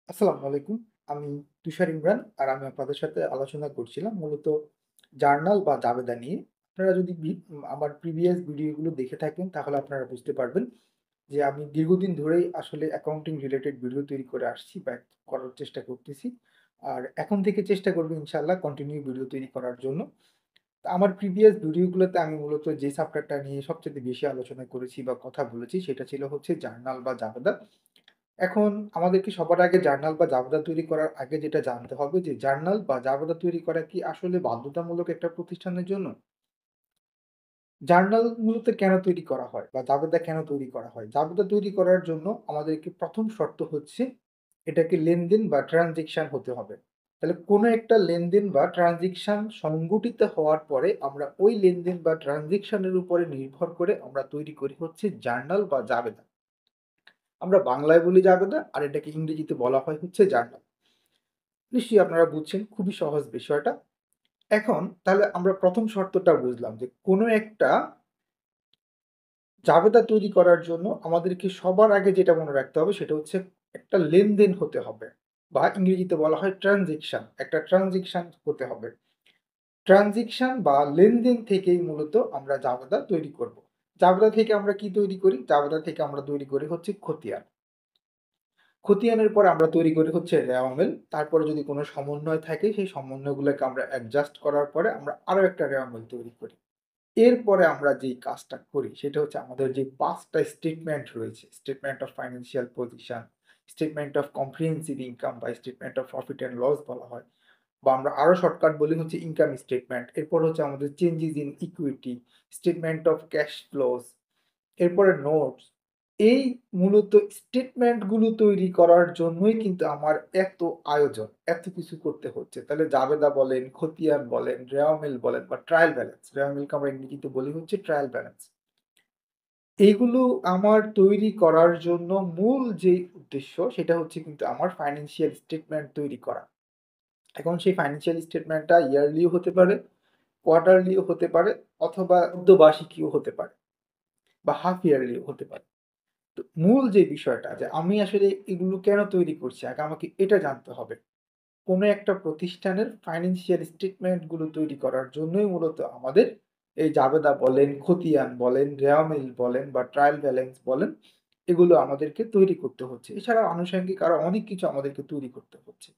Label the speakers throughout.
Speaker 1: আসসালামু আলাইকুম। আমি তুষার ইমরান। আর আমি আপনাদের সাথে আলোচনা করছিলাম মূলত জার্নাল বা জাবেদা নিয়ে। আপনারা যদি আমার প্রিভিয়াস ভিডিওগুলো দেখে থাকেন তাহলে আপনারা বুঝতে পারবেন যে আমি দীর্ঘদিন ধরেই আসলে অ্যাকাউন্টিং রিলেটেড ভিডিও তৈরি করে আসছি বা করার চেষ্টা করতেছি। আর এখন থেকে চেষ্টা করব ইনশাআল্লাহ কন্টিনিউ ভিডিও তৈরি করার জন্য। তো আমার প্রিভিয়াস ভিডিওগুলোতে আমি মূলত যে সাবজেক্টটা নিয়ে সবচাইতে বেশি আলোচনা করেছি বা কথা বলেছি সেটা ছিল হচ্ছে জার্নাল বা জাবেদা। এখন আমাদেরকে সবার আগে জার্নাল বা জাবেদা তৈরি করার আগে যেটা জানতে হবে যে জার্নাল বা জাবেদা তৈরি করা কি আসলে বাধ্যতামূলক একটা প্রতিষ্ঠানের জন্য? জার্নাল মূলত কেন তৈরি করা হয় বা জাবেদা কেন তৈরি করা হয়? জাবেদা তৈরি করার জন্য আমাদেরকে ১ম শর্ত হচ্ছে এটাকে লেনদেন বা ট্রান্সেকশন হতে হবে। তাহলে কোনো একটা লেনদেন বা ট্রান্সেকশন সংঘটিত হওয়ার পরে আমরা ওই লেনদেন বা ট্রান্সেকশন এর উপরে নির্ভর করে আমরা তৈরি করি হচ্ছে জার্নাল বা জাবেদা। আমরা বাংলায় বলি জাবেদা আর এটাকে ইংরেজিতে বলা হয় হচ্ছে জার্নাল। নিশ্চয়ই আপনারা বুঝছেন, খুবই সহজ বিষয়টা। এখন তাহলে আমরা ১ম শর্তটা বুঝলাম যে কোনো একটা জাবেদা তৈরি করার জন্য আমাদেরকে সবার আগে যেটা মনে রাখতে হবে সেটা হচ্ছে একটা লেনদেন হতে হবে বা ইংরেজিতে বলা হয় ট্রান্সেকশন। একটা ট্রান্সেকশন হতে হবে। ট্রান্সেকশন বা লেনদেন থেকেই মূলত আমরা জাবেদা তৈরি করব। জাবেদা থেকে আমরা কি তৈরি করি? জাবেদা থেকে আমরা তৈরি করি হচ্ছে খতিয়ান। খতিয়ানের পর আমরা তৈরি করি হচ্ছে রেওয়ামেল। তারপরে যদি কোনো সমন্বয় থাকে সেই সমন্বয়গুলোকে আমরা অ্যাডজাস্ট করার পরে আমরা আরো একটা রেওয়ামেল তৈরি করি। এরপরে আমরা যেই কাজটা করি সেটা হচ্ছে আমাদের যে ৫ টা স্টেটমেন্ট রয়েছে, statement of financial position, statement of comprehensive income বা statement of profit and loss বলা হয়। বা আমরা আরো শর্টকাট বলি হচ্ছে ইনকাম স্টেটমেন্ট। এরপর হচ্ছে আমাদের changes in equity, statement of cash flows, এরপরে নোটস। এই মূলত স্টেটমেন্ট গুলো তৈরি করার জন্যই কিন্তু আমার এত আয়োজন, এত কিছু করতে হচ্ছে। তাহলে জাবেদা বলেন, খতিয়ান বলেন, রেওয়ামেল বলেন বা ট্রায়াল ব্যালান্স। রেওয়ামেলকে আমরা ইংরেজিতে বলি হচ্ছে ট্রায়াল ব্যালান্স। এইগুলো আমার তৈরি করার জন্য মূল যেই উদ্দেশ্য সেটা হচ্ছে কিন্তু আমার ফাইন্যান্সিয়াল স্টেটমেন্ট তৈরি করা। এখন সেই ফাইন্যান্সিয়াল স্টেটমেন্টটা ইয়ারলিও হতে পারে, কোয়ার্টারলিও হতে পারে অথবা অর্ধবার্ষিকীও হতে পারে বা হাফ ইয়ারলিও হতে পারে। তো মূল যে বিষয়টা যে আমি আসলে এগুলো কেন তৈরি করছি? আগে আমাকে এটা জানতে হবে। কোন একটা প্রতিষ্ঠানের ফাইন্যান্সিয়াল স্টেটমেন্ট গুলো তৈরি করার জন্যই মূলত আমাদের এই জাবেদা বলেন, খতিয়ান বলেন, রেওয়ামিল বলেন বা ট্রায়াল ব্যালান্স বলেন, এগুলো আমাদেরকে তৈরি করতে হচ্ছে। এছাড়াও আনুষঙ্গিক আরো অনেক কিছু আমাদেরকে তৈরি করতে হচ্ছে।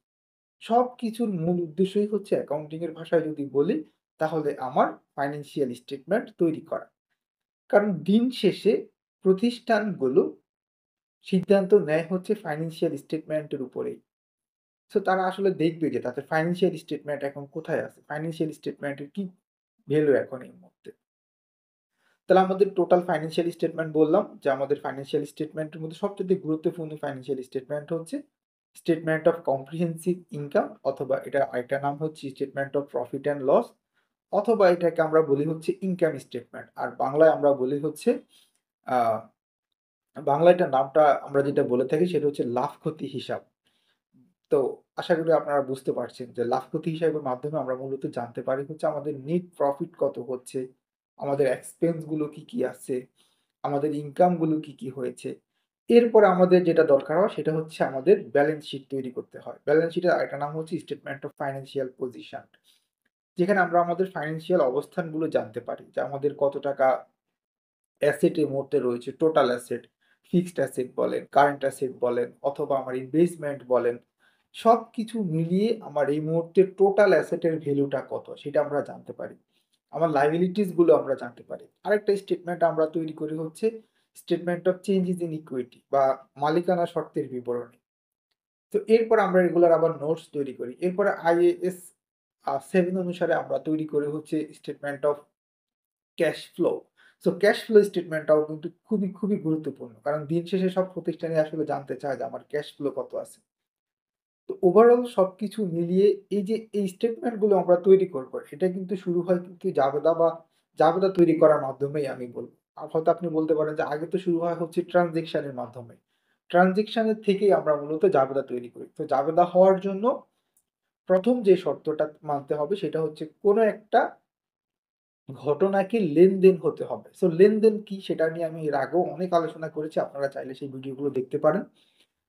Speaker 1: সবকিছুর মূল উদ্দেশ্যই হচ্ছে অ্যাকাউন্টিং এর ভাষায় যদি বলি, তাহলে আমার ফাইন্যান্সিয়াল স্টেটমেন্ট তৈরি করা। কারণ দিন শেষে প্রতিষ্ঠানগুলো সিদ্ধান্ত নেয় হচ্ছে ফাইন্যান্সিয়াল স্টেটমেন্টের উপরেই। সো তারা আসলে দেখবে যে তাদের ফাইন্যান্সিয়াল স্টেটমেন্ট এখন কোথায় আছে? ফাইন্যান্সিয়াল স্টেটমেন্টের কি ভ্যালু এখন এই মুহূর্তে? তাহলে আমাদের টোটাল ফাইন্যান্সিয়াল স্টেটমেন্ট বললাম যে আমাদের ফাইন্যান্সিয়াল স্টেটমেন্টের মধ্যে সবচাইতে গুরুত্বপূর্ণ ফাইন্যান্সিয়াল স্টেটমেন্ট হচ্ছে স্টেটমেন্ট অফ কম্প্রিহেন্সিভ ইনকাম অথবা এটার আরেকটা নাম হচ্ছে statement of profit and loss অথবা এটাকে আমরা বলি হচ্ছে ইনকাম স্টেটমেন্ট। আর বাংলায় আমরা বলি হচ্ছে আ বাংলায় এটার নামটা আমরা যেটা বলে থাকি সেটা হচ্ছে লাভ ক্ষতি হিসাব। তো আশা করি আপনারা বুঝতে পারছেন যে লাভ ক্ষতি হিসাবের মাধ্যমে আমরা মূলত জানতে পারি হচ্ছে আমাদের নেট প্রফিট কত হচ্ছে, আমাদের এক্সপেন্স গুলো কি, কি আছে, আমাদের ইনকাম গুলো কি, কি হয়েছে। এরপরে আমাদের যেটা দরকার হয় সেটা হচ্ছে আমাদের ব্যালেন্স শিট তৈরি করতে হয়। ব্যালেন্স শিটের আরেকটা নাম হচ্ছে স্টেটমেন্ট অফ ফাইন্যান্সিয়াল পজিশন। যেখানে আমরা আমাদের ফাইন্যান্সিয়াল অবস্থানগুলো জানতে পারি যে আমাদের কত টাকা অ্যাসেট এই মুহূর্তে রয়েছে, টোটাল অ্যাসেট, ফিক্সড অ্যাসেট বলেন, কারেন্ট অ্যাসেট বলেন অথবা আমার ইনভেস্টমেন্ট বলেন, সবকিছু মিলিয়ে আমার এই মুহূর্তে টোটাল অ্যাসেটের ভ্যালুটা কত সেটা আমরা জানতে পারি। আমার লায়াবিলিটিস গুলো আমরা জানতে পারি। আরেকটা স্টেটমেন্ট আমরা তৈরি করি হচ্ছে statement of changes in equity বা মালিকানা শর্তের বিবরণী। তো এরপর আমরা রেগুলার আবার নোটস তৈরি করি। এরপরে আইএএস 7 অনুসারে আমরা তৈরি করি হচ্ছে statement of cash flow. So cash flow স্টেটমেন্টটাও কিন্তু খুবই, খুবই গুরুত্বপূর্ণ। কারণ দিন শেষে সব প্রতিষ্ঠানই আসলে জানতে চায় যে আমার ক্যাশ ফ্লো কত আছে। তো ওভারঅল সবকিছু মিলিয়ে এই যে এই স্টেটমেন্ট গুলো আমরা তৈরি করব, এটা কিন্তু শুরু হয় কিন্তু জাবেদা তৈরি করার মাধ্যমেই আমি বলব। হয়তো আপনি বলতে পারেন যে আগে তো শুরু হয় হচ্ছে ট্রান্সেকশন এর মাধ্যমে। ট্রান্সেকশন এর থেকেই আমরা মূলত জাবেদা তৈরি করি। তো জাবেদা হওয়ার জন্য ১ম যে শর্তটা মানতে হবে সেটা হচ্ছে কোন একটা ঘটনাকে লেনদেন হতে হবে। সো লেনদেন কি সেটা নিয়ে আমি এর আগেও অনেক আলোচনা করেছি। আপনারা চাইলে সেই ভিডিওগুলো দেখতে পারেন।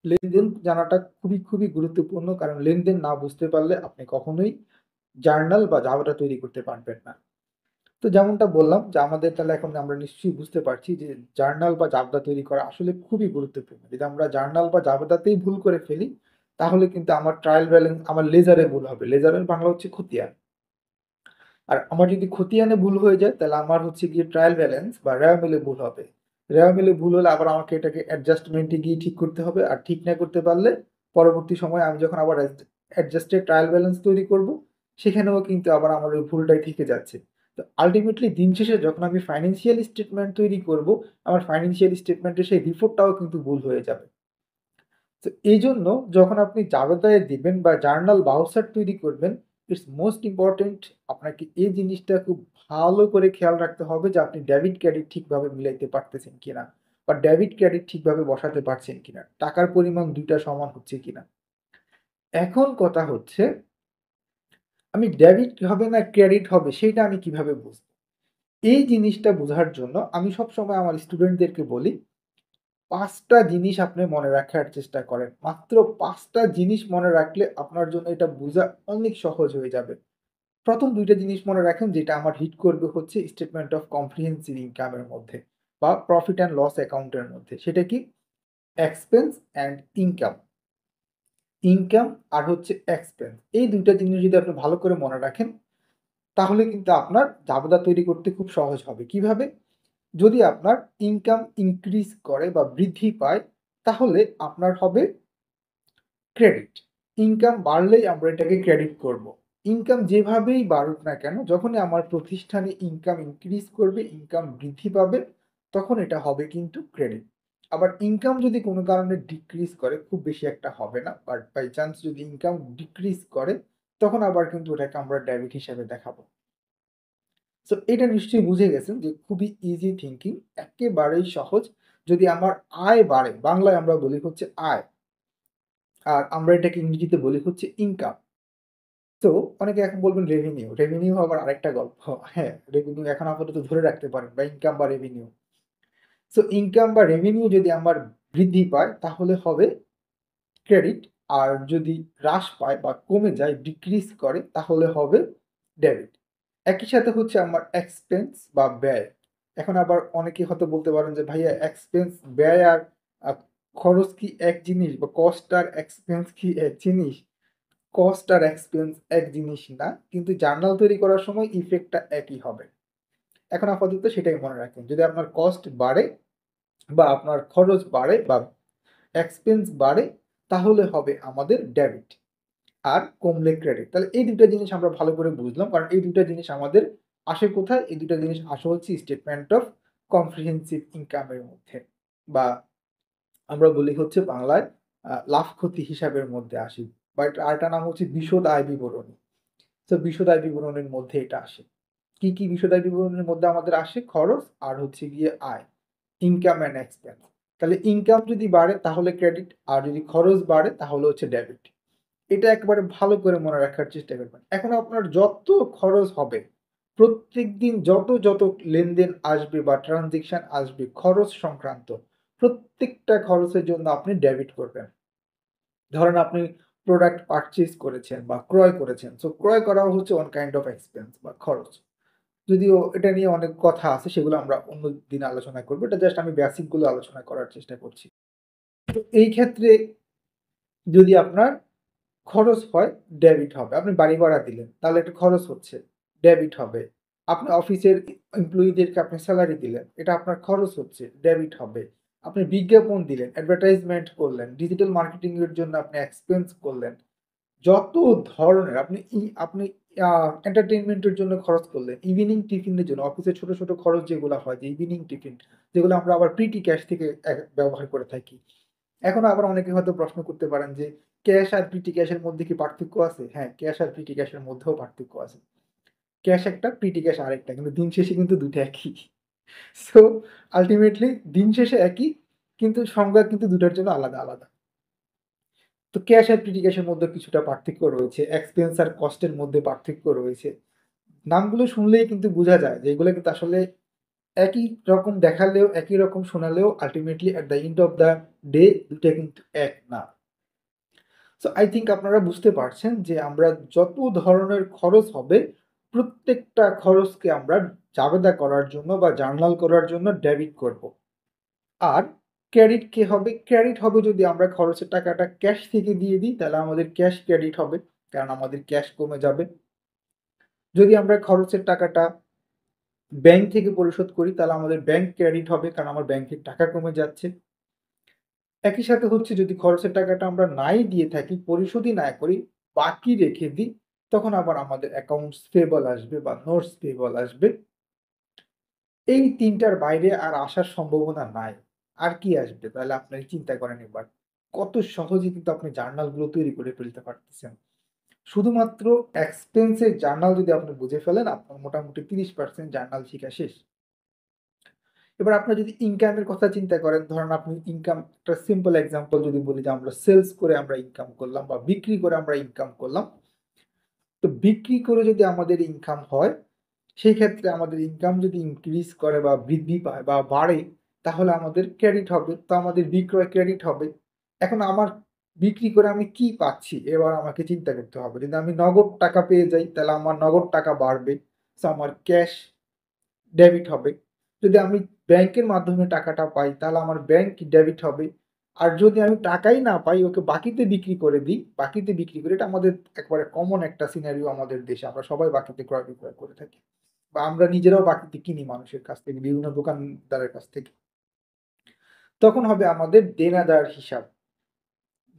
Speaker 1: লেনদেন জানাটা খুবই গুরুত্বপূর্ণ। কারণ লেনদেন না বুঝতে পারলে আপনি কখনোই জার্নাল বা জাবেদা তৈরি করতে পারবেন না। তো যেমনটা বললাম যে আমাদের তাহলে এখন আমরা নিশ্চয়ই বুঝতে পারছি যে জার্নাল বা জাবেদা তৈরি করা আসলে খুবই গুরুত্বপূর্ণ। যদি আমরা জার্নাল বা জাবেদাতেই ভুল করে ফেলি, তাহলে কিন্তু আমার ট্রায়াল ব্যালেন্স আমার লেজারে ভুল হবে। লেজারের বাংলা হচ্ছে খতিয়ান। আর আমার যদি খতিয়ানে ভুল হয়ে যায় তাহলে আমার হচ্ছে গিয়ে ট্রায়াল ব্যালেন্স বা রেওয়ামিলে ভুল হবে। রেওয়ামিলে ভুল হলে আবার আমাকে এটাকে অ্যাডজাস্টমেন্টে গিয়ে ঠিক করতে হবে। আর ঠিক না করতে পারলে পরবর্তী সময়ে আমি যখন আবার অ্যাডজাস্টেড ট্রায়াল ব্যালেন্স তৈরি করব, সেখানেও কিন্তু আবার আমার ওই ভুলটাই থেকে যাচ্ছে। তো আল্টিমেটলি দিন শেষে যখন আমি ফাইন্যান্সিয়াল স্টেটমেন্ট তৈরি করব, আমার ফাইন্যান্সিয়াল স্টেটমেন্টের সেই রিপোর্টটাও কিন্তু ভুল হয়ে যাবে। তো এইজন্য যখন আপনি জাবেদায় দিবেন বা জার্নাল বাউচার তৈরি করবেন, ইটস মোস্ট ইম্পোর্টেন্ট আপনাকে এই জিনিসটা খুব ভালো করে খেয়াল রাখতে হবে যে আপনি ডেবিট ক্রেডিট ঠিকভাবে মিলাইতে পারতেছেন কিনা বা ডেবিট ক্রেডিট ঠিকভাবে বসাতে পারছেন কিনা। টাকার পরিমাণ ২ টা সমান হচ্ছে কিনা। এখন কথা হচ্ছে আমি ডেবিট হবে না ক্রেডিট হবে সেইটা আমি কিভাবে বুঝবো? এই জিনিসটা বোঝার জন্য আমি সবসময় আমার স্টুডেন্টদেরকে বলি ৫ টা জিনিস আপনি মনে রাখার চেষ্টা করেন। মাত্র ৫ টা জিনিস মনে রাখলে আপনার জন্য এটা বুঝা অনেক সহজ হয়ে যাবে। ১ম ২ টা জিনিস মনে রাখেন যেটা আমার হিট করবে হচ্ছে স্টেটমেন্ট অফ কম্প্রিহেনসিভ ইনকাম এর মধ্যে বা প্রফিট অ্যান্ড লস অ্যাকাউন্ট এর মধ্যে। সেটা কি? Expense and income. ইনকাম আর হচ্ছে এক্সপেন্স। এই ২ টা জিনিস যদি আপনি ভালো করে মনে রাখেন, তাহলে কিন্তু আপনার জাবেদা তৈরি করতে খুব সহজ হবে। কিভাবে? যদি আপনার ইনকাম ইনক্রিজ করে বা বৃদ্ধি পায়, তাহলে আপনার হবে ক্রেডিট। ইনকাম বাড়লেই আমরা এটাকে ক্রেডিট করব। ইনকাম যেভাবেই বাড়ুক না কেন, যখনই আমার প্রতিষ্ঠানে ইনকাম ইনক্রিজ করবে, ইনকাম বৃদ্ধি পাবে, তখন এটা হবে কিন্তু ক্রেডিট। আবার ইনকাম যদি কোনো কারণে ডিক্রিজ করে, খুব বেশি একটা হবে না। বাট বাই চান্স যদি ইনকাম ডিক্রিজ করে, তখন আবার কিন্তু ওটাকে আমরা ডেবিট হিসেবে দেখাবো। সো এটা নিশ্চয়ই বুঝে গেছেন যে খুবই ইজি থিংকিং, একেবারেই সহজ। যদি আমার আয় বাড়ে, বাংলায় আমরা বলি হচ্ছে আয়। আর আমরা এটাকে ইংরেজিতে বলি হচ্ছে ইনকাম। তো অনেকে এখন বলবেন রেভিনিউ। রেভিনিউ আবার আরেকটা গল্প। হ্যাঁ, রেভিনিউ এখন আপাতত ধরে রাখতে পারেন বা ইনকাম বা রেভিনিউ। সো ইনকাম বা রেভিনিউ যদি আমার বৃদ্ধি পায় তাহলে হবে ক্রেডিট। আর যদি হ্রাস পায় বা কমে যায়, ডিক্রিজ করে তাহলে হবে ডেবিট। একই সাথে হচ্ছে আমার এক্সপেন্স বা ব্যয়। এখন আবার অনেকে হয়তো বলতে পারেন যে ভাইয়া এক্সপেন্স ব্যয় আর আ খরচ কি এক জিনিস বা কস্ট আর এক্সপেন্স কি এক জিনিস? কস্ট আর এক্সপেন্স এক জিনিস না। কিন্তু জার্নাল তৈরি করার সময় ইফেক্টটা একই হবে। এখন আপাতত সেটাই মনে রাখেন। যদি আপনার কস্ট বাড়ে বা আপনার খরচ বাড়ে বা এক্সপেন্স বাড়ে তাহলে হবে আমাদের ডেবিট। আর কমলে ক্রেডিট। তাহলে এই ২ টা জিনিস আমরা ভালো করে বুঝলাম। কারণ এই ২ টা জিনিস আমাদের আসে কোথায়? এই ২ টা জিনিস আসে হচ্ছে স্টেটমেন্ট অফ কম্প্রিহেনসিভ ইনকাম এর মধ্যে। বা আমরা বলি হচ্ছে বাংলায় লাভ-ক্ষতি হিসাবের মধ্যে আসে। বা এটার আরেকটা নাম হচ্ছে বিশদ আয় বিবরণী। তো বিশদ আয় বিবরণীর মধ্যে এটা আসে। কি বিশদ আয় বিবরণীর মধ্যে আমাদের আসে? খরচ আর হচ্ছে গিয়ে আয়। Income and expense. তাহলে ইনকাম যদি বাড়ে তাহলে ক্রেডিট আর যদি খরচ বাড়ে তাহলে হচ্ছে ডেবিট। এটা একেবারে ভালো করে মনে রাখার চেষ্টা করবেন। এখন আপনার যত খরচ হবে, প্রত্যেকদিন যত লেনদেন আসবে বা ট্রান্সেকশন আসবে খরচ সংক্রান্ত, প্রত্যেকটা খরচের জন্য আপনি ডেবিট করবেন। ধরেন আপনি প্রোডাক্ট পারচেজ করেছেন বা ক্রয় করেছেন। সো ক্রয় করাও হচ্ছে one kind of expense বা খরচ। যদিও এটা নিয়ে অনেক কথা আছে সেগুলো আমরা অন্য দিন আলোচনা করব। এটা জাস্ট আমি বেসিক গুলো আলোচনা করার চেষ্টা করছি। তো এই ক্ষেত্রে যদি আপনার খরচ হয়, ডেবিট হবে। আপনি বাড়ি ভাড়া দিলেন, তাহলে একটা খরচ হচ্ছে, ডেবিট হবে। আপনি অফিসের এমপ্লয়িদেরকে আপনি সেলারি দিলেন, এটা আপনার খরচ হচ্ছে, ডেবিট হবে। আপনি বিজ্ঞাপন দিলেন, অ্যাডভার্টাইজমেন্ট করলেন, ডিজিটাল মার্কেটিং এর জন্য আপনি এক্সপেন্স করলেন। যত ধরনের আপনি আ এন্টারটেইনমেন্ট এর জন্য খরচ করলেন, ইভনিং টিফিনের জন্য অফিসে ছোট খরচ যেগুলা হয় যে ইভনিং টিফিন, যেগুলো আমরা আবার প্রিটি ক্যাশ থেকে ব্যবহার করে থাকি। এখন আবার অনেকে হয়তো প্রশ্ন করতে পারেন যে, ক্যাশ আর প্রিটি ক্যাশ এর মধ্যে কি পার্থক্য আছে? হ্যাঁ, ক্যাশ আর প্রিটি ক্যাশ এর মধ্যেও পার্থক্য আছে। ক্যাশ একটা, প্রিটি ক্যাশ আরেকটা। কিন্তু দিন শেষে কিন্তু ২ টা একই। সো আল্টিমেটলি দিন শেষে একই, কিন্তু সংজ্ঞা কিন্তু ২ টার জন্য আলাদা। তো ক্যাশ আর প্রিটি ক্যাশ এর মধ্যে কিছুটা পার্থক্য রয়েছে। এক্সপেন্স আর কস্ট এর মধ্যে পার্থক্য রয়েছে। নামগুলো শুনলেই কিন্তু বোঝা যায় যে এগুলো কিন্তু আসলে একই রকম দেখালেও, একই রকম শোনালেও ultimately at the end of the day ২ টা কিন্তু এক না। সো আই থিংক আপনারা বুঝতে পারছেন যে আমরা যত ধরনের খরচ হবে, প্রত্যেকটা খরচকে আমরা জাবেদা করার জন্য বা জার্নাল করার জন্য ডেবিট করব। আর ক্রেডিট কে হবে? ক্রেডিট হবে যদি আমরা খরচের টাকাটা ক্যাশ থেকে দিয়ে দিই, তাহলে আমাদের ক্যাশ ক্রেডিট হবে। কারণ আমাদের ক্যাশ কমে যাবে। যদি আমরা খরচের টাকাটা ব্যাংক থেকে পরিশোধ করি, তাহলে আমাদের ব্যাংক ক্রেডিট হবে। কারণ আমার ব্যাংকের টাকা কমে যাচ্ছে। একই সাথে হচ্ছে যদি খরচের টাকাটা আমরা নাই দিয়ে থাকি, পরিশোধই না করি, বাকি রেখে দিই, তখন আবার আমাদের অ্যাকাউন্টস পেয়েবল আসবে বা নোটস পেয়েবল আসবে। এই ৩ টার বাইরে আর আসার সম্ভাবনা নাই। আর কি আসবে? তাহলে আপনারা চিন্তা করেন একবার। কত সহজে কিন্তু আপনি জার্নালগুলো তৈরি করে ফেলতে পারতেছেন। শুধুমাত্র এক্সপেন্স এর জার্নাল যদি আপনি বুঝে ফেলেন, আপনার মোটামুটি ৩০% জার্নাল শিখা শেষ। এবার আপনার যদি ইনকামের কথা চিন্তা করেন, ধরেন আপনি ইনকাম একটা সিম্পল এক্সাম্পল যদি বলি যে আমরা সেলস করে আমরা ইনকাম করলাম বা বিক্রি করে আমরা ইনকাম করলাম। তো বিক্রি করে যদি আমাদের ইনকাম হয়, সেই ক্ষেত্রে আমাদের ইনকাম যদি ইনক্রিজ করে বা বৃদ্ধি পায় বা বাড়ে, তাহলে আমাদের ক্রেডিট হবে। তো আমাদের বিক্রয় ক্রেডিট হবে। এখন আমার বিক্রি করে আমি কি পাচ্ছি? এবার আমাকে চিন্তা করতে হবে। যদি আমি নগদ টাকা পেয়ে যাই, তাহলে আমার নগদ টাকা বাড়বে। সো আমার ক্যাশ ডেবিট হবে। যদি আমি ব্যাংকের মাধ্যমে টাকাটা পাই, তাহলে আমার ব্যাংক ডেবিট হবে। আর যদি আমি টাকাই না পাই, ওকে বাকিতে বিক্রি করে দিই। বাকিতে বিক্রি করে এটা আমাদের একেবারে কমন একটা সিনারিও আমাদের দেশে। আমরা সবাই বাকিতে ক্রয় বিক্রয় করে থাকি। বা আমরা নিজেরাও বাকিতে কিনি মানুষের কাছ থেকে, বিভিন্ন দোকানদারের কাছ থেকে। তখন হবে আমাদের দেনা-দার হিসাব।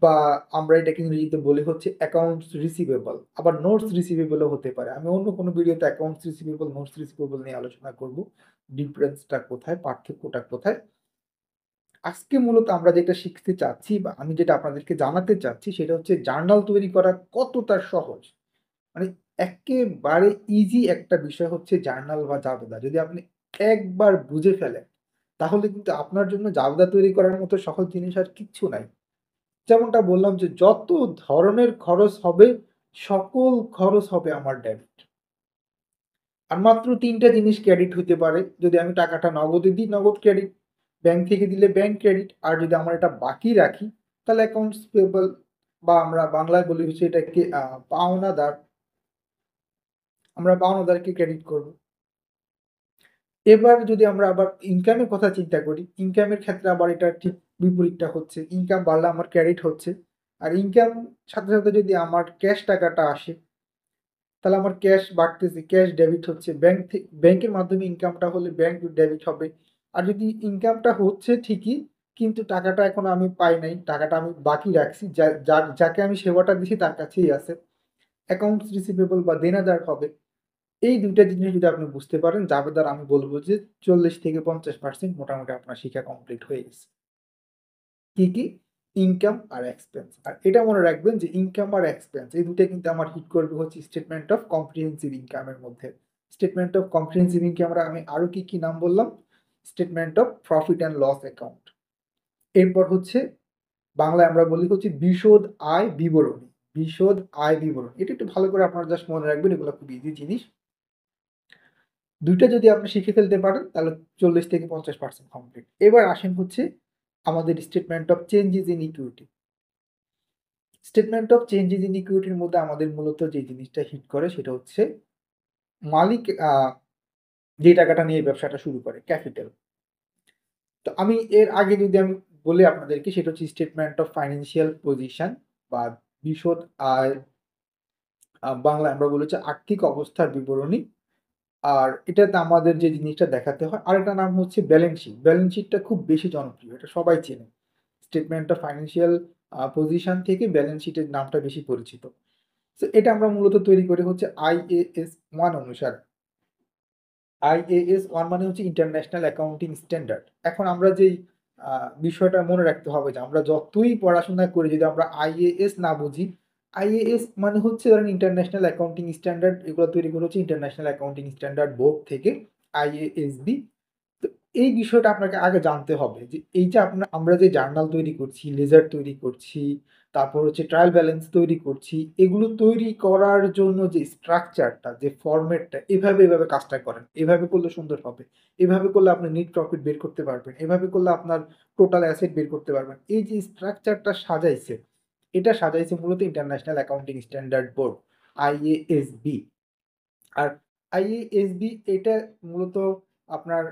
Speaker 1: বা আমরা এটাকে ইংরেজিতে বলি হচ্ছে অ্যাকাউন্টস রিসিভেবল। আবার নোটস রিসিভেবল ও হতে পারে। আমি অন্য কোনো ভিডিওতে অ্যাকাউন্টস রিসিভেবল, নোটস রিসিভেবল নিয়ে আলোচনা করব। ডিফারেন্সটা কোথায়, পার্থক্যটা কোথায়? আজকে মূলত আমরা যেটা শিখতে চাচ্ছি বা আমি যেটা আপনাদেরকে জানাতে চাচ্ছি সেটা হচ্ছে জার্নাল তৈরি করা কতটা সহজ। মানে একেবারে ইজি একটা বিষয় হচ্ছে জার্নাল বা জাবেদা। যদি আপনি একবার বুঝে ফেলেন, তাহলে কিন্তু আপনার জন্য জাবেদা তৈরি করার মতো সহজ জিনিস আর কিচ্ছু নাই। যেমনটা বললাম যে যত ধরনের খরচ হবে, সকল খরচ হবে আমার ডেবিট। আর মাত্র ৩ টা জিনিস ক্রেডিট হইতে পারে। যদি আমি টাকাটা নগদে দিই, নগদ ক্রেডিট। ব্যাংক থেকে দিলে ব্যাংক ক্রেডিট। আর যদি আমার এটা বাকি রাখি, তাহলে অ্যাকাউন্টস পেয়েবল বা আমরা বাংলায় বলি হচ্ছে এটাকে পাওনাদার। আমরা পাওনাদারকে ক্রেডিট করব। এবার যদি আমরা আবার ইনকামের কথা চিন্তা করি, ইনকামের ক্ষেত্রে আবার এটা ঠিক বিপরীতটা হচ্ছে। ইনকাম বাড়লে আমার ক্রেডিট হচ্ছে। আর ইনকাম সাথে যদি আমার ক্যাশ টাকাটা আসে, তাহলে আমার ক্যাশ বাড়তেছে, ক্যাশ ডেবিট হচ্ছে। ব্যাংকের মাধ্যমে ইনকামটা হলে ব্যাংক ডেবিট হবে। আর যদি ইনকামটা হচ্ছে ঠিকই, কিন্তু টাকাটা এখনো আমি পাই নাই। টাকাটা আমি বাকি রাখছি। যাকে আমি সেবাটা দিছি তার কাছেই আছে। অ্যাকাউন্টস রিসিভেবল বা দেনাদার হবে। এই ২ টা জিনিস যদি আপনি বুঝতে পারেন, জাবেদার আমি বলব যে ৪০-৫০% মোটামুটি আপনার শিখা কমপ্লিট হয়ে গেছে। কি, কি? ইনকাম আর এক্সপেন্স। আর এটা মনে রাখবেন যে ইনকাম আর এক্সপেন্স এই ২ টা কিন্তু আমার হিট করবে হচ্ছে স্টেটমেন্ট অফ কম্প্রিহেনসিভ ইনকাম এর মধ্যে। স্টেটমেন্ট অফ কম্প্রিহেনসিভ ইনকাম আমি আরো কি নাম বললাম? Statement of profit and loss account. এরপর হচ্ছে বাংলায় আমরা বলি হচ্ছে বিশদ আয় বিবরণী। বিশদ আয় বিবরণী। এটা একটু ভালো করে আপনারা জাস্ট মনে রাখবেন, এগুলো খুব ইজি জিনিস। ২ টা যদি আপনি শিখে ফেলতে পারেন, তাহলে ৪০-৫০% কমপ্লিট। এবার আসেন হচ্ছে আমাদের statement of changes in equity. Statement of changes in ইকুইটির মধ্যে আমাদের মূলত যে জিনিসটা হিট করে সেটা হচ্ছে মালিক যে টাকাটা নিয়ে ব্যবসাটা শুরু করে ক্যাপিটাল। তো আমি এর আগে যদি আমি বলি আপনাদেরকে সেটা হচ্ছে স্টেটমেন্ট অফ ফাইন্যান্সিয়াল পজিশন বা বিশদ আয়, বাংলায় আমরা বলি হচ্ছে আর্থিক অবস্থার বিবরণী। আর এটাতে আমাদের যে জিনিসটা দেখাতে হয়, আরেকটা নাম হচ্ছে ব্যালেন্স শিট। ব্যালেন্স শিটটা খুব বেশি জনপ্রিয়। এটা সবাই চেনে। স্টেটমেন্ট অফ ফাইন্যান্সিয়াল পজিশন থেকে ব্যালেন্স শিটের নামটা বেশি পরিচিত। সো এটা আমরা মূলত তৈরি করি হচ্ছে IAS 1 অনুসারে। IAS 1 মানে হচ্ছে ইন্টারন্যাশনাল অ্যাকাউন্টিং স্ট্যান্ডার্ড। এখন আমরা যেই আ বিষয়টা মনে রাখতে হবে যে আমরা যতই পড়াশোনা করি যদি আমরা IAS না বুঝি, IAS মানে হচ্ছে ধরেন ইন্টারন্যাশনাল অ্যাকাউন্টিং স্ট্যান্ডার্ড, এগুলো তৈরি করা হচ্ছে ইন্টারন্যাশনাল অ্যাকাউন্টিং স্ট্যান্ডার্ড বোর্ড থেকে IASB। তো এই বিষয়টা আপনাকে আগে জানতে হবে যে এই যে আমরা যে জার্নাল তৈরি করছি, লেজার তৈরি করছি তারপর হচ্ছে ট্রায়াল ব্যালেন্স তৈরি করছি। এগুলো তৈরি করার জন্য যে স্ট্রাকচারটা, যে ফরমেটটা এভাবে কাজটা করেন। এভাবে করলে সুন্দর হবে। এভাবে করলে আপনি নেট প্রফিট বের করতে পারবেন। এভাবে করলে আপনার টোটাল অ্যাসেট বের করতে পারবেন। এই যে স্ট্রাকচারটা সাজাইছে, এটা সাজাইছে মূলত international accounting standard board IASB। আর IASB এটা মূলত আপনার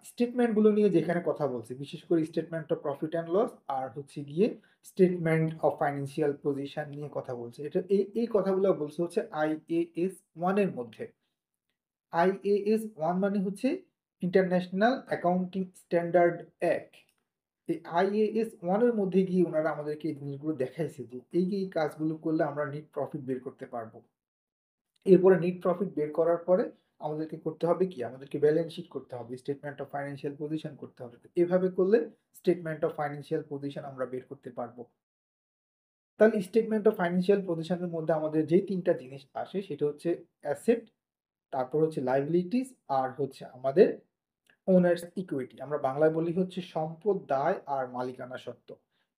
Speaker 1: স্টেটমেন্ট গুলো নিয়ে যেখানে কথা বলছে, বিশেষ করে statement of profit and loss আর হচ্ছে গিয়ে স্টেটমেন্ট অফ ফাইন্যান্সিয়াল পজিশন নিয়ে কথা বলছে। এটা এই কথাগুলো বলছে হচ্ছে IAS 1 এর মধ্যে। IAS 1 মানে হচ্ছে ইন্টারন্যাশনাল অ্যাকাউন্টিং স্ট্যান্ডার্ড অ্যাক্ট। এই IAS 1 এর মধ্যে গিয়ে উনারা আমাদেরকে এই জিনিসগুলো দেখাইছে যে এই কাজগুলো করলে আমরা নেট প্রফিট বের করতে পারবো। এরপরে নেট প্রফিট বের করার পরে আমাদেরকে করতে হবে কি? আমাদেরকে ব্যালেন্স শিট করতে হবে। স্টেটমেন্ট অফ ফাইন্যান্সিয়াল পজিশন করতে হবে। তো এভাবে করলে স্টেটমেন্ট অফ ফাইন্যান্সিয়াল পজিশন আমরা বের করতে পারবো। তাহলে স্টেটমেন্ট অফ ফাইন্যান্সিয়াল পজিশন এর মধ্যে আমাদের যেই ৩ টা জিনিস আসে সেটা হচ্ছে অ্যাসেট, তারপর হচ্ছে লায়াবিলিটিস আর হচ্ছে আমাদের ওনার্স ইকুইটি। আমরা বাংলায় বলি হচ্ছে সম্পদ, দায় আর মালিকানা সত্ত্ব।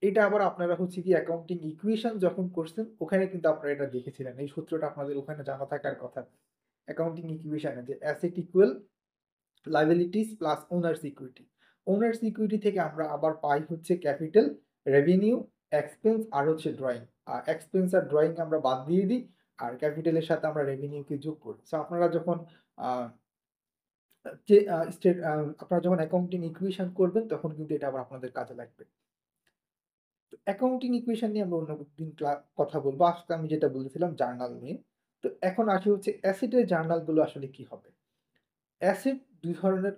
Speaker 1: এটা আবার আপনারা হচ্ছে গিয়ে অ্যাকাউন্টিং ইকুয়েশন যখন করছেন ওখানে কিন্তু আপনারা এটা দেখেছিলেন। এই সূত্রটা আপনাদের ওখানে জানা থাকার কথা। অ্যাকাউন্টিং ইকুয়েশনে যে asset equal liabilities plus owners equity. Owners equity থেকে আমরা আবার পাই হচ্ছে ক্যাপিটাল, রেভিনিউ, এক্সপেন্স আর হচ্ছে ড্রয়িং। আর এক্সপেন্স আর ড্রয়িং আমরা বাদ দিয়ে দিই আর ক্যাপিটালের সাথে আমরা রেভিনিউকে যোগ করি। সো আপনারা যখন আহ, যে স্টেট আপনারা যখন অ্যাকাউন্টিং ইকুয়েশন করবেন তখন কিন্তু এটা আবার আপনাদের কাজে লাগবে। অ্যাকাউন্টিং ইকুয়েশন নিয়ে আমরা অন্যদিন কথা বলবো। আজকে আমি যেটা বলেছিলাম জার্নাল নিয়ে। তো এখন আসি হচ্ছে অ্যাসেটের জার্নালগুলো আসলে কি হবে। অ্যাসেট ২ ধরনের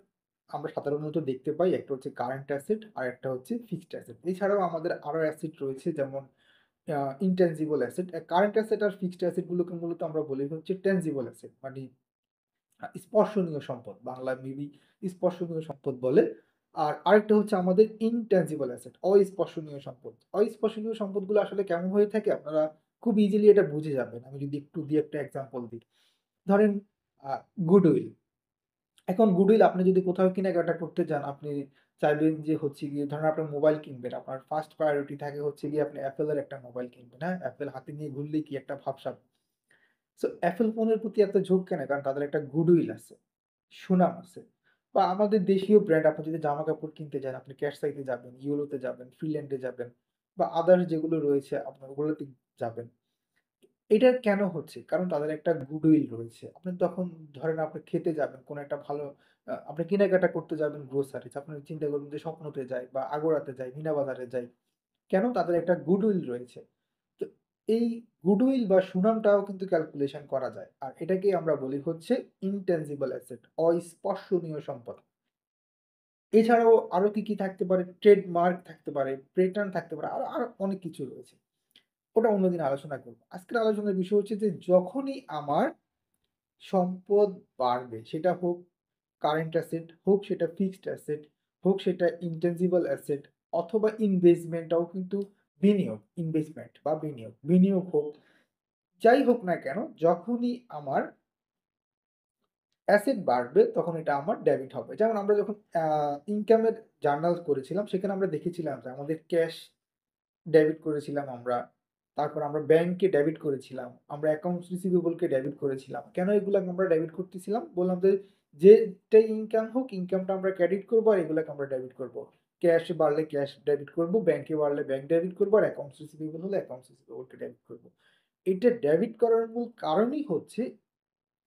Speaker 1: আমরা সাধারণত দেখতে পাই। একটা হচ্ছে কারেন্ট অ্যাসেট আর একটা হচ্ছে ফিক্সড অ্যাসেট। এছাড়াও আমাদের আরো অ্যাসেট রয়েছে যেমন ইনট্যানজিবল অ্যাসেট। কারেন্ট অ্যাসেট আর ফিক্সড অ্যাসেট গুলোকে মূলত আমরা বলি হচ্ছে ট্যানজিবল অ্যাসেট মানে স্পর্শনীয় সম্পদ। বাংলায় মেবি স্পর্শনীয় সম্পদ বলে। আর আরেকটা হচ্ছে আমাদের ইনট্যানজিবল অ্যাসেট, অস্পর্শনীয় সম্পদ। অস্পর্শনীয় সম্পদগুলো আসলে কেমন হয়ে থাকে আপনারা খুব ইজিলি এটা বুঝে যাবেন। আমি যদি একটু দিয়ে একটা এক্সাম্পল দিই। ধরেন গুডউইল। এখন গুডউইল আপনি যদি কোথাও কেনাকাটা করতে যান, আপনি চাইবেন যে হচ্ছে গিয়ে ধরেন আপনার মোবাইল কিনবেন। আপনার ফার্স্ট প্রায়োরিটি থাকে হচ্ছে গিয়ে আপনি Apple এর একটা মোবাইল কিনবেন, হ্যাঁ? Apple হাতে নিয়ে ঘুরলেই কি একটা ভাবসাব। সো Apple ফোনের প্রতি এত ঝোঁক কেন? কারণ তাদের একটা গুডউইল আছে, সুনাম আছে। বা আমাদের দেশীয় ব্র্যান্ড আপনি যদি জামাকাপড় কিনতে যান, আপনি ক্যাশসাইতে যাবেন, ইউলোতে যাবেন, ফ্রিল্যান্ডে যাবেন বা আদার্স যেগুলো রয়েছে আপনার ওগুলোতে যাবেন। এটা কেন হচ্ছে? কারণ তাদের একটা গুডউইল রয়েছে। আপনি তখন ধরেন আপনি খেতে যাবেন, কোন একটা ভালো আপনি কেনাকাটা করতে যাবেন গ্রোসারিস। আপনি চিন্তা করবেন যে স্বপ্নতে যাই বা আগোড়াতে যাই, মিনা বাজারে যাই। কেন? তাদের একটা গুডউইল রয়েছে। তো এই গুডউইল বা সুনামটাও কিন্তু ক্যালকুলেশন করা যায়। আর এটাকেই আমরা বলি হচ্ছে ইনট্যানজিবল অ্যাসেট, অস্পর্শনীয় সম্পদ। এছাড়াও আরো কি থাকতে পারে? ট্রেডমার্ক থাকতে পারে, পেটেন্ট থাকতে পারে। আরো অনেক কিছু রয়েছে। ওটা অন্যদিন আলোচনা করব। আজকের আলোচনার বিষয় হচ্ছে যে যখনই আমার সম্পদ বাড়বে, সেটা হোক কারেন্ট অ্যাসেট, হোক সেটা ফিক্সড অ্যাসেট, হোক সেটা ইনটেনজিবল অ্যাসেট অথবা ইনভেস্টমেন্টটাও কিন্তু বিনিয়োগ, ইনভেস্টমেন্ট বা বিনিয়োগ হোক, যাই হোক না কেন, যখনই আমার অ্যাসেট বাড়বে তখন এটা আমার ডেবিট হবে। যেমন আমরা যখন ইনকামের জার্নাল করেছিলাম সেখানে আমরা দেখেছিলাম যে আমাদের ক্যাশ ডেবিট করেছিলাম আমরা। তারপর আমরা ব্যাংককে ডেবিট করেছিলাম। আমরা অ্যাকাউন্টস রিসিভেবল কে ডেবিট করেছিলাম। কেন এগুলাকে আমরা ডেবিট করতেছিলাম? বললাম যে যেটাই ইনকাম হোক, ইনকামটা আমরা ক্রেডিট করবো আর এগুলাকে আমরা ডেবিট করবো। ক্যাশ বাড়লে ক্যাশ ডেবিট করবো, ব্যাংকে বাড়লে ব্যাংক ডেবিট করবো আর অ্যাকাউন্টস রিসিভেবল হলে অ্যাকাউন্টস রিসিভেবল কে ডেবিট করবো। এটা ডেবিট করার মূল কারণই হচ্ছে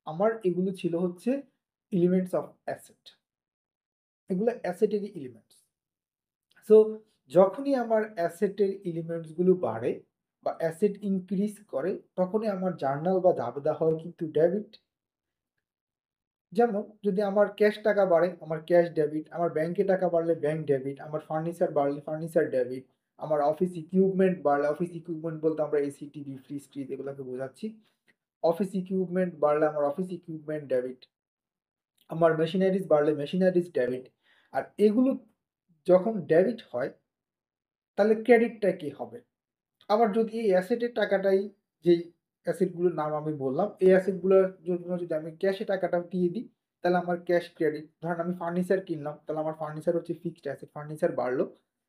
Speaker 1: আমার এগুলো ছিল হচ্ছে এলিমেন্টস অফ অ্যাসেট। এগুলো অ্যাসেটেরই এলিমেন্টস। সো যখনই আমার অ্যাসেটের এলিমেন্টস গুলো বাড়ে বা অ্যাসেট ইনক্রিজ করে তখনই আমার জার্নাল বা দাবদা হয় কিন্তু ডেবিট। যেমন যদি আমার ক্যাশ টাকা বাড়ে আমার ক্যাশ ডেবিট, আমার ব্যাংকে টাকা বাড়লে ব্যাংক ডেবিট, আমার ফার্নিচার বাড়লে ফার্নিচার ডেবিট, আমার অফিস ইকুইপমেন্ট বাড়লে অফিস ইকুইপমেন্ট বলতে আমরা এসি টিভি ফ্রিজ ট্রিজ এগুলোকে বোঝাচ্ছি। অফিস ইকুইপমেন্ট বাড়লে আমার অফিস ইকুইপমেন্ট ডেবিট, আমার মেশিনারিজ বাড়লে মেশিনারিজ ডেবিট। আর এগুলো যখন ডেবিট হয় তাহলে ক্রেডিটটা কি হবে? আবার যদি এই অ্যাসেটের টাকাটাই, যেই অ্যাসেটগুলোর নাম আমি বললাম, এই অ্যাসেটগুলোর জন্য যদি আমি ক্যাশে টাকাটা দিয়ে দিই, তাহলে আমার ক্যাশ ক্রেডিট। ধরেন আমি ফার্নিচার কিনলাম, তাহলে আমার ফার্নিচার হচ্ছে ফিক্সড অ্যাসেট, ফার্নিচার বাড়লো।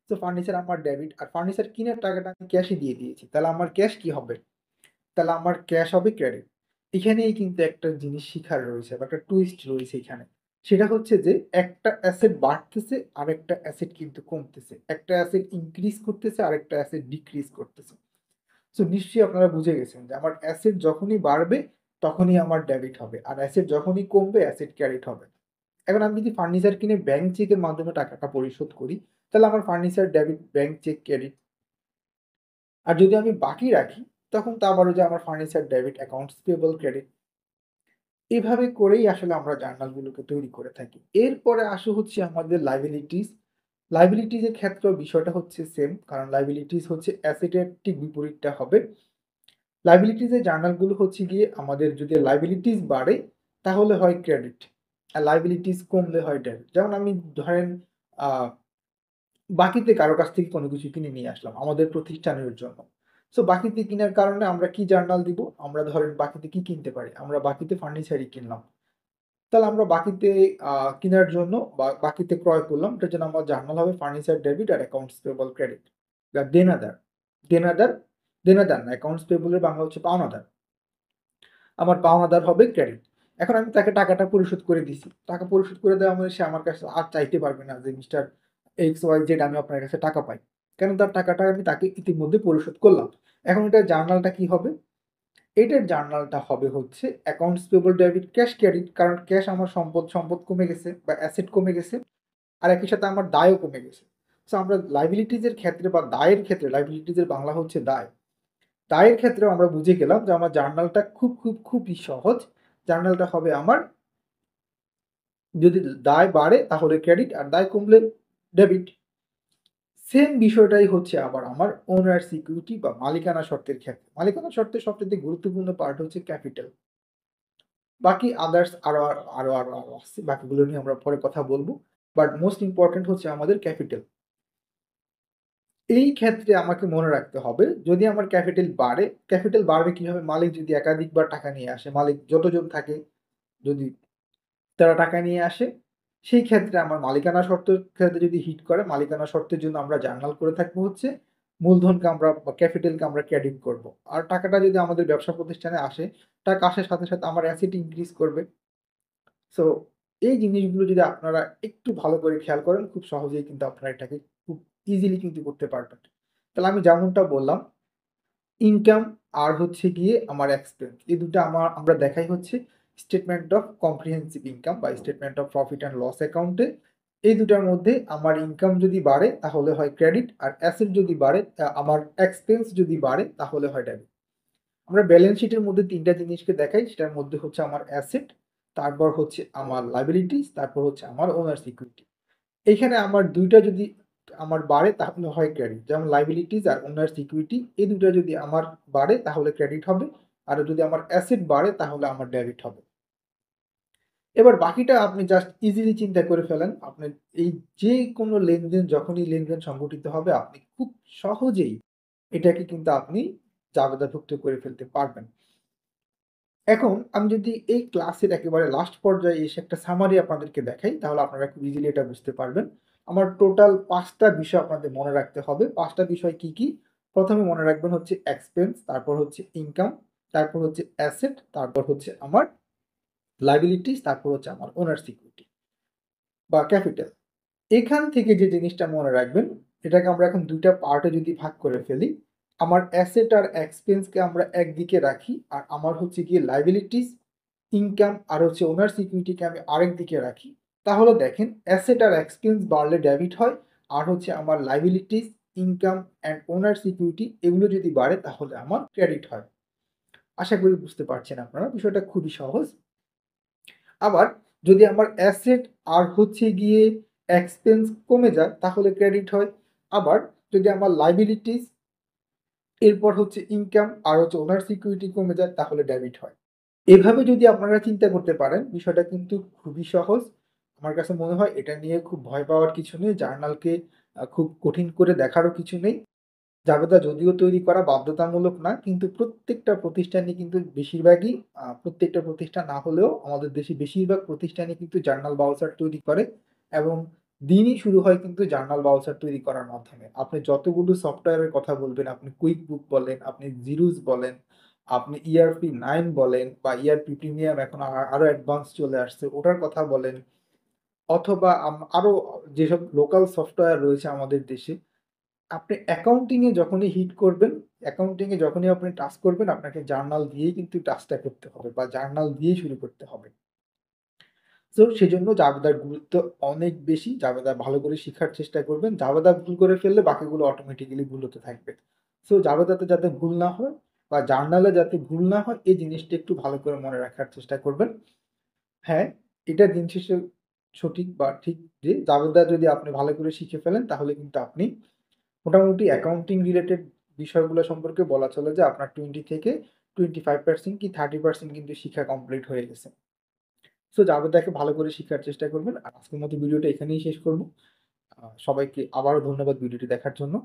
Speaker 1: সো ফার্নিচার আমার ডেবিট আর ফার্নিচার কিনার টাকাটা আমি ক্যাশে দিয়ে দিয়েছি। তাহলে আমার ক্যাশ কি হবে? তাহলে আমার ক্যাশ হবে ক্রেডিট। এখানেই কিন্তু একটা জিনিস শিখার রয়েছে বা একটা টুইস্ট রয়েছে এখানে। সেটা হচ্ছে যে একটা অ্যাসেট বাড়তেছে, আরেকটা অ্যাসেট কিন্তু কমতেছে। একটা অ্যাসেট ইনক্রিজ করতেছে, আরেকটা অ্যাসেট ডিক্রিজ করতেছে। সো নিশ্চয়ই আপনারা বুঝে গেছেন যে আমার অ্যাসেট যখনই বাড়বে, তখনই আমার ডেবিট হবে। আর অ্যাসেট যখনই কমবে, অ্যাসেট ক্রেডিট হবে। এখন আমি যদি ফার্নিচার কিনে ব্যাংক চেকের মাধ্যমে টাকাটা পরিশোধ করি, তাহলে আমার furniture debit, bank cheque credit. আর যদি আমি বাকি রাখি, তখন তা আবার ওই যে আমার furniture debit, accounts payable credit. এভাবে করেই আসলে আমরা জার্নালগুলোকে তৈরি করে থাকি। এরপরে আসে হচ্ছে আমাদের লায়াবিলিটিস। লায়াবিলিটিস এর ক্ষেত্রেও বিষয়টা হচ্ছে সেম। কারণ লায়াবিলিটিস হচ্ছে অ্যাসেটের ঠিক বিপরীতটা হবে। লায়াবিলিটিস এর জার্নালগুলো হচ্ছে গিয়ে আমাদের যদি লায়াবিলিটিস বাড়ে তাহলে হয় ক্রেডিট। আর লায়াবিলিটিস কমলে হয় ডেবিট। যেমন আমি ধরেন আ বাকিতে কারো কাছ থেকে কোনো কিছু কিনে নিয়ে আসলাম আমাদের প্রতিষ্ঠানের জন্য। সো বাকিতে কিনার কারণে আমরা কি জার্নাল দিব? আমরা ধরেন বাকিতে কি কিনতে পারি? আমরা বাকিতে ফার্নিচারই কিনলাম। তাহলে আমরা বাকিতে আ কিনার জন্য বা বাকিতে ক্রয় করলাম। এটার জন্য আমার জার্নাল হবে ফার্নিচার ডেবিট আর অ্যাকাউন্টস পেয়েবল ক্রেডিট। দেনাদার, দেনাদার, দেনাদার না অ্যাকাউন্টস পেয়েবল এর বাংলা হচ্ছে পাওনাদার। আমার পাওনাদার হবে ক্রেডিট। এখন আমি তাকে টাকাটা পরিশোধ করে দিছি। টাকা পরিশোধ করে দেওয়া মানে সে আমার কাছে আর চাইতে পারবে না যে মিস্টার XYZ আমি আপনার কাছে টাকা পাই। কেন তার টাকাটা আমি তাকে ইতিমধ্যে পরিশোধ করলাম। এখন এটার জার্নালটা কি হবে? এটার জার্নালটা হবে হচ্ছে accounts payable debit cash credit কারণ ক্যাশ আমার সম্পদ কমে গেছে বা অ্যাসেট কমে গেছে। আর একই সাথে আমার দায়ও কমে গেছে। সো আমরা লায়াবিলিটিজ এর ক্ষেত্রে বা দায়ের ক্ষেত্রে লায়াবিলিটিজ এর বাংলা হচ্ছে দায়। দায়ের ক্ষেত্রেও আমরা বুঝে গেলাম যে আমার জার্নালটা খুবই সহজ। জার্নালটা হবে আমার যদি দায় বাড়ে তাহলে ক্রেডিট আর দায় কমলে ডেবিট। সেম বিষয়টাই হচ্ছে আবার আমার ওনার সিকিউরিটি বা মালিকানা শর্তের ক্ষেত্রে। মালিকানা শর্তের সবচাইতে গুরুত্বপূর্ণ পার্ট হচ্ছে ক্যাপিটাল। বাকি আদার্স আরো আছে। বাকিগুলো নিয়ে আমরা পরে কথা বলব। বাট মোস্ট ইম্পোর্টেন্ট হচ্ছে আমাদের ক্যাপিটাল। এই ক্ষেত্রে আমাকে মনে রাখতে হবে যদি আমার ক্যাপিটাল বাড়বে কিভাবে? মালিক যদি একাধিকবার টাকা নিয়ে আসে, মালিক যতজন থাকে যদি তারা টাকা নিয়ে আসে, সেই ক্ষেত্রে আমার মালিকানা শর্তের ক্ষেত্রে যদি হিট করে, মালিকানা শর্তের জন্য আমরা জার্নাল করে থাকবো হচ্ছে মূলধনকে আমরা বা ক্যাপিটালকে আমরা ক্রেডিট করব। আর টাকাটা যদি আমাদের ব্যবসা প্রতিষ্ঠানে আসে, টাকা আসার সাথে আমার অ্যাসেট ইনক্রিজ করবে। সো এই জিনিসগুলো যদি আপনারা একটু ভালো করে খেয়াল করেন, খুব সহজেই কিন্তু আপনারা এটাকে খুব ইজিলি কিন্তু করতে পারবেন। তাহলে আমি যেমনটা বললাম, ইনকাম আর হচ্ছে গিয়ে আমার এক্সপেন্স। এই ২ টা আমরা দেখাই হচ্ছে স্টেটমেন্ট অফ কম্প্রিহেনসিভ ইনকাম বা statement of profit and loss অ্যাকাউন্টে। এই ২ টার মধ্যে আমার ইনকাম যদি বাড়ে তাহলে হয় ক্রেডিট আর অ্যাসেট যদি বাড়ে আমার এক্সপেন্স যদি বাড়ে তাহলে হয় ডেবিট। আমরা ব্যালেন্স শিটের মধ্যে ৩ টা জিনিসকে দেখাই। সেটার মধ্যে হচ্ছে আমার অ্যাসেট, তারপর হচ্ছে আমার লায়াবিলিটিস, তারপর হচ্ছে আমার ওনার সিকিউরিটি। এইখানে আমার ২ টা যদি আমার বাড়ে তাহলে হয় ক্রেডিট। যেমন লায়াবিলিটিস আর ওনার সিকিউরিটি এই ২ টা যদি আমার বাড়ে তাহলে ক্রেডিট হবে। আর যদি আমার অ্যাসেট বাড়ে তাহলে আমার ডেবিট হবে। এবার বাকিটা আপনি জাস্ট ইজিলি চিন্তা করে ফেলেন। আপনার এই যেকোনো লেনদেন যখনই লেনদেন সংঘটিত হবে আপনি খুব সহজেই এটাকে কিন্তু আপনি জাবেদাভুক্ত করে ফেলতে পারবেন। এখন আমি যদি এই ক্লাসের একেবারে লাস্ট পর্যায়ে এসে একটা সামারি আপনাদেরকে দেখাই, তাহলে আপনারা খুব ইজিলি এটা বুঝতে পারবেন। আমার টোটাল ৫ টা বিষয় আপনাদের মনে রাখতে হবে। ৫ টা বিষয় কি? ১ম এ মনে রাখবেন হচ্ছে এক্সপেন্স, তারপর হচ্ছে ইনকাম, তারপর হচ্ছে অ্যাসেট, তারপর হচ্ছে আমার লায়াবিলিটিস, তারপর হচ্ছে আমার ওনার সিকিউরিটি বা ক্যাপিটাল। এখান থেকে যে জিনিসটা মনে রাখবেন, এটাকে আমরা এখন ২ টা পার্টে যদি ভাগ করে ফেলি, আমার অ্যাসেট আর এক্সপেন্স কে আমরা একদিকে রাখি। আর আমার হচ্ছে গিয়ে লায়াবিলিটিস, ইনকাম আর হচ্ছে ওনার সিকিউরিটি কে আমি আরেক দিকে রাখি। তাহলে দেখেন অ্যাসেট আর এক্সপেন্স বাড়লে ডেবিট হয়। আর হচ্ছে আমার liabilities, income and owner security এগুলো যদি বাড়ে তাহলে আমার ক্রেডিট হয়। আশা করি বুঝতে পারছেন আপনারা। বিষয়টা খুবই সহজ। আবার যদি আমার অ্যাসেট আর হচ্ছে গিয়ে এক্সপেন্স কমে যায় তাহলে ক্রেডিট হয়। আবার যদি আমার লায়াবিলিটিস এরপর হচ্ছে ইনকাম আর হচ্ছে ওনার সিকিউরিটি কমে যায় তাহলে ডেবিট হয়। এভাবে যদি আপনারা চিন্তা করতে পারেন বিষয়টা কিন্তু খুবই সহজ। আমার কাছে মনে হয় এটা নিয়ে খুব ভয় পাওয়ার কিছু নেই। জার্নালকে খুব কঠিন করে দেখারও কিছু নেই। জাবেদা যদিও তৈরি করা বাধ্যতামূলক না, কিন্তু প্রত্যেকটা প্রতিষ্ঠানই কিন্তু বেশিরভাগই প্রত্যেকটা প্রতিষ্ঠান না হলেও আমাদের দেশে বেশিরভাগ প্রতিষ্ঠানই কিন্তু জার্নাল বাউচার তৈরি করে এবং দিনই শুরু হয় কিন্তু জার্নাল ব্রাউজার তৈরি করার মাধ্যমে। আপনি যতগুলো সফটওয়্যারের কথা বলবেন, আপনি কুইকবুক বলেন, আপনি জিরুস বলেন, আপনি ERP 9 বলেন বা ERP প্রিমিয়াম এখন আরো অ্যাডভান্স চলে আসছে ওটার কথা বলেন, অথবা আরো যেসব লোকাল সফটওয়্যার রয়েছে আমাদের দেশে, আপনি অ্যাকাউন্টিং এ যখনই হিট করবেন, অ্যাকাউন্টিং এ যখনই আপনি টাচ করবেন, আপনাকে জার্নাল দিয়েই কিন্তু টাচটা করতে হবে বা জার্নাল দিয়েই শুরু করতে হবে। সো সেজন্য জাবেদার গুরুত্ব অনেক বেশি। জাবেদা ভালো করে শিখার চেষ্টা করবেন। জাবেদা ভুল করে ফেললে বাকিগুলো অটোমেটিক্যালি ভুল হতে থাকবে। সো জাবেদাতে যাতে ভুল না হয় বা জার্নালে যাতে ভুল না হয় এই জিনিসটা একটু ভালো করে মনে রাখার চেষ্টা করবেন। হ্যাঁ, এটা দিন শেষে সঠিক বা ঠিক যে জাবেদা যদি আপনি ভালো করে শিখে ফেলেন তাহলে কিন্তু আপনি মোটামুটি অ্যাকাউন্টিং রিলেটেড বিষয়গুলো সম্পর্কে বলা চলে যে আপনার 20 থেকে 25% কি 30% কিন্তু শিখা কমপ্লিট হয়ে গেছে। সো জাবেদাকে ভালো করে শিখার চেষ্টা করবেন। আর আজকের মতো ভিডিওটা এখানেই শেষ করব। সবাইকে আবারও ধন্যবাদ ভিডিওটি দেখার জন্য।